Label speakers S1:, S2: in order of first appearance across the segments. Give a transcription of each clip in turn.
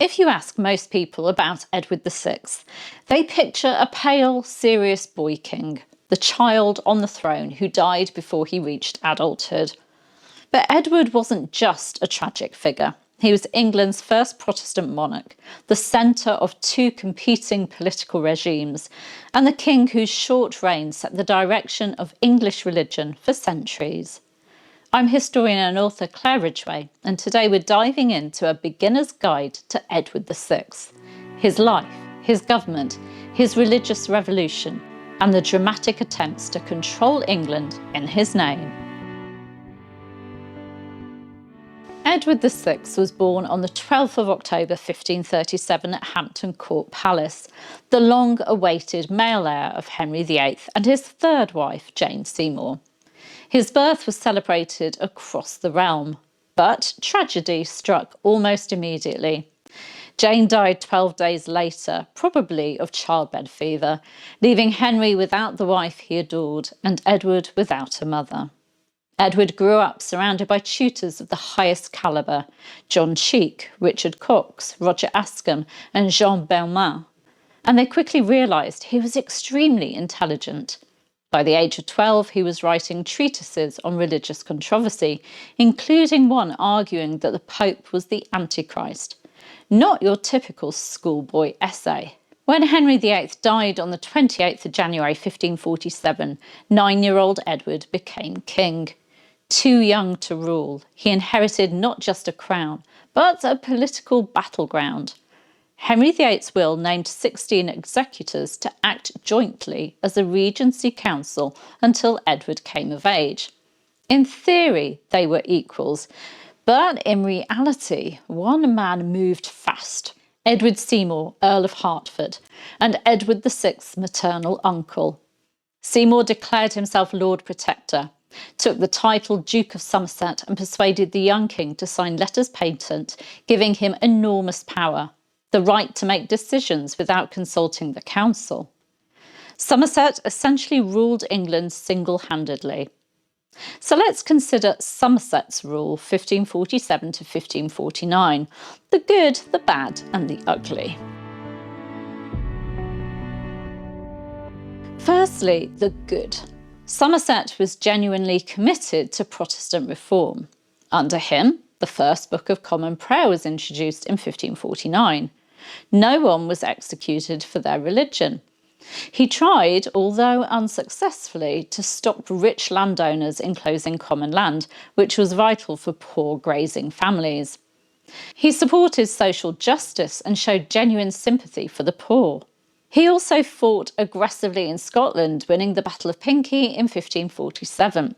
S1: If you ask most people about Edward VI, they picture a pale, serious boy king, the child on the throne who died before he reached adulthood. But Edward wasn't just a tragic figure. He was England's first Protestant monarch, the centre of two competing political regimes, and the king whose short reign set the direction of English religion for centuries. I'm historian and author Claire Ridgway, and today we're diving into a beginner's guide to Edward VI, his life, his government, his religious revolution, and the dramatic attempts to control England in his name. Edward VI was born on the 12th of October 1537 at Hampton Court Palace, the long-awaited male heir of Henry VIII and his third wife, Jane Seymour. His birth was celebrated across the realm, but tragedy struck almost immediately. Jane died 12 days later, probably of childbed fever, leaving Henry without the wife he adored and Edward without a mother. Edward grew up surrounded by tutors of the highest calibre: John Cheek, Richard Cox, Roger Ascham and Jean Belmain, and they quickly realised he was extremely intelligent. By the age of 12, he was writing treatises on religious controversy, including one arguing that the Pope was the Antichrist. Not your typical schoolboy essay. When Henry VIII died on the 28th of January 1547, 9-year-old Edward became king. Too young to rule, he inherited not just a crown, but a political battleground. Henry VIII's will named 16 executors to act jointly as a regency council until Edward came of age. In theory, they were equals, but in reality, one man moved fast: Edward Seymour, Earl of Hertford, and Edward VI's maternal uncle. Seymour declared himself Lord Protector, took the title Duke of Somerset, and persuaded the young king to sign letters patent giving him enormous power, the right to make decisions without consulting the council. Somerset essentially ruled England single-handedly. So let's consider Somerset's rule 1547 to 1549, the good, the bad and the ugly. Firstly, the good. Somerset was genuinely committed to Protestant reform. Under him, the first Book of Common Prayer was introduced in 1549. No one was executed for their religion. He tried, although unsuccessfully, to stop rich landowners enclosing common land, which was vital for poor grazing families. He supported social justice and showed genuine sympathy for the poor. He also fought aggressively in Scotland, winning the Battle of Pinkie in 1547.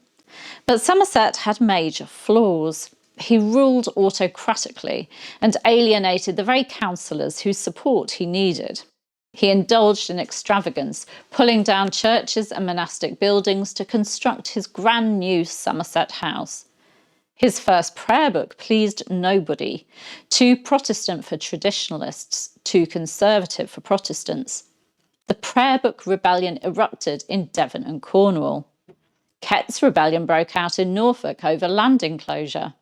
S1: But Somerset had major flaws. He ruled autocratically and alienated the very councillors whose support he needed. He indulged in extravagance, pulling down churches and monastic buildings to construct his brand new Somerset House. His first prayer book pleased nobody: too Protestant for traditionalists, too conservative for Protestants. The prayer book rebellion erupted in Devon and Cornwall. Kett's rebellion broke out in Norfolk over land enclosure.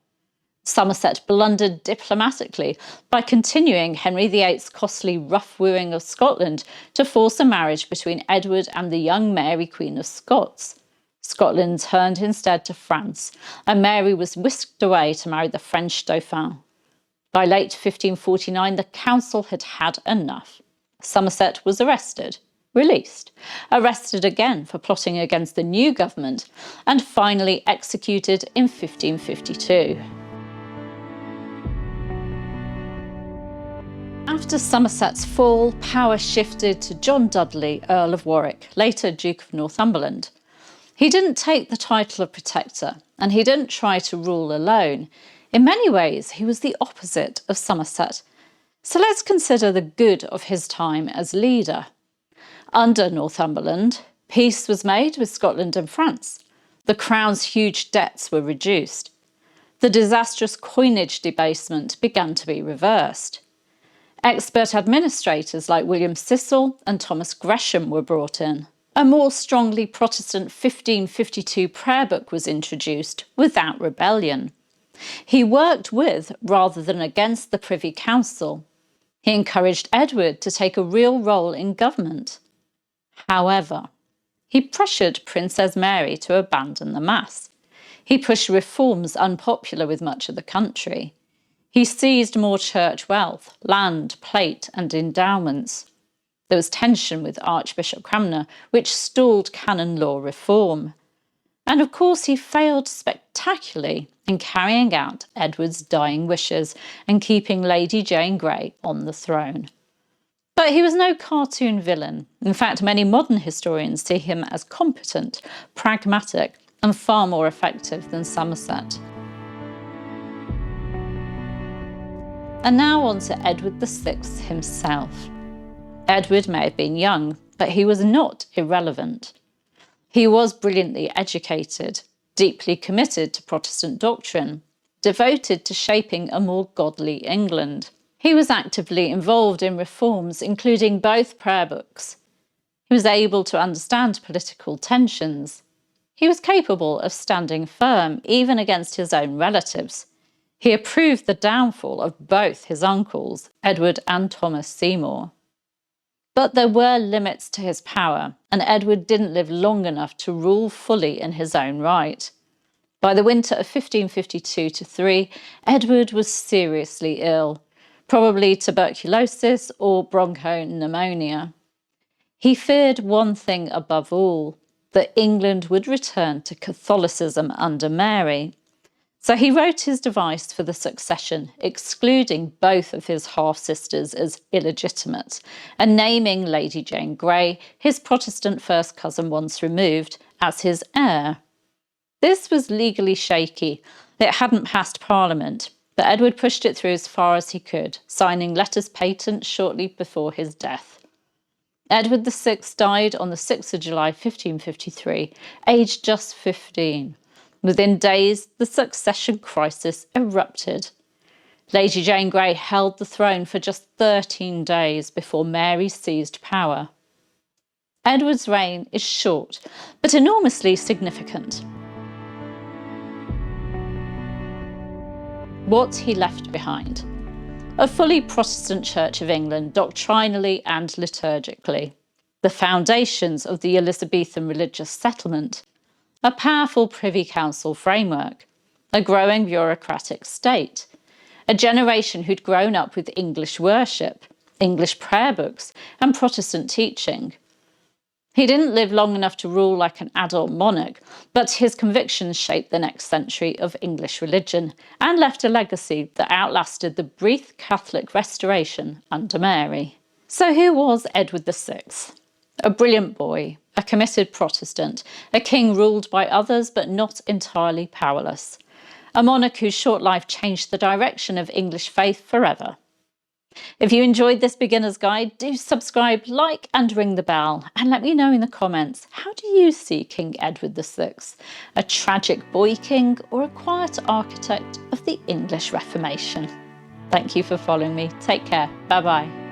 S1: Somerset blundered diplomatically by continuing Henry VIII's costly rough wooing of Scotland to force a marriage between Edward and the young Mary, Queen of Scots. Scotland turned instead to France, and Mary was whisked away to marry the French Dauphin. By late 1549, the council had had enough. Somerset was arrested, released, arrested again for plotting against the new government, and finally executed in 1552. After Somerset's fall, power shifted to John Dudley, Earl of Warwick, later Duke of Northumberland. He didn't take the title of Protector, and he didn't try to rule alone. In many ways, he was the opposite of Somerset. So let's consider the good of his time as leader. Under Northumberland, peace was made with Scotland and France. The Crown's huge debts were reduced. The disastrous coinage debasement began to be reversed. Expert administrators like William Cecil and Thomas Gresham were brought in. A more strongly Protestant 1552 prayer book was introduced without rebellion. He worked with, rather than against, the Privy Council. He encouraged Edward to take a real role in government. However, he pressured Princess Mary to abandon the Mass. He pushed reforms unpopular with much of the country. He seized more church wealth, land, plate, and endowments. There was tension with Archbishop Cranmer, which stalled canon law reform. And of course, he failed spectacularly in carrying out Edward's dying wishes and keeping Lady Jane Grey on the throne. But he was no cartoon villain. In fact, many modern historians see him as competent, pragmatic, and far more effective than Somerset. And now on to Edward VI himself. Edward may have been young, but he was not irrelevant. He was brilliantly educated, deeply committed to Protestant doctrine, devoted to shaping a more godly England. He was actively involved in reforms, including both prayer books. He was able to understand political tensions. He was capable of standing firm, even against his own relatives. He approved the downfall of both his uncles, Edward and Thomas Seymour. But there were limits to his power, and Edward didn't live long enough to rule fully in his own right. By the winter of 1552-3, Edward was seriously ill, probably tuberculosis or bronchopneumonia. He feared one thing above all, that England would return to Catholicism under Mary. So he wrote his device for the succession, excluding both of his half-sisters as illegitimate, and naming Lady Jane Grey, his Protestant first cousin once removed, as his heir. This was legally shaky. It hadn't passed Parliament, but Edward pushed it through as far as he could, signing letters patent shortly before his death. Edward VI died on the 6th of July 1553, aged just 15. Within days, the succession crisis erupted. Lady Jane Grey held the throne for just 13 days before Mary seized power. Edward's reign is short, but enormously significant. What he left behind: a fully Protestant Church of England doctrinally and liturgically, the foundations of the Elizabethan religious settlement, a powerful Privy Council framework, a growing bureaucratic state, a generation who'd grown up with English worship, English prayer books, and Protestant teaching. He didn't live long enough to rule like an adult monarch, but his convictions shaped the next century of English religion and left a legacy that outlasted the brief Catholic restoration under Mary. So who was Edward VI? A brilliant boy, a committed Protestant, a king ruled by others but not entirely powerless, a monarch whose short life changed the direction of English faith forever. If you enjoyed this beginner's guide, do subscribe, like and ring the bell, and let me know in the comments, how do you see King Edward VI? A tragic boy king or a quiet architect of the English Reformation? Thank you for following me. Take care. Bye bye.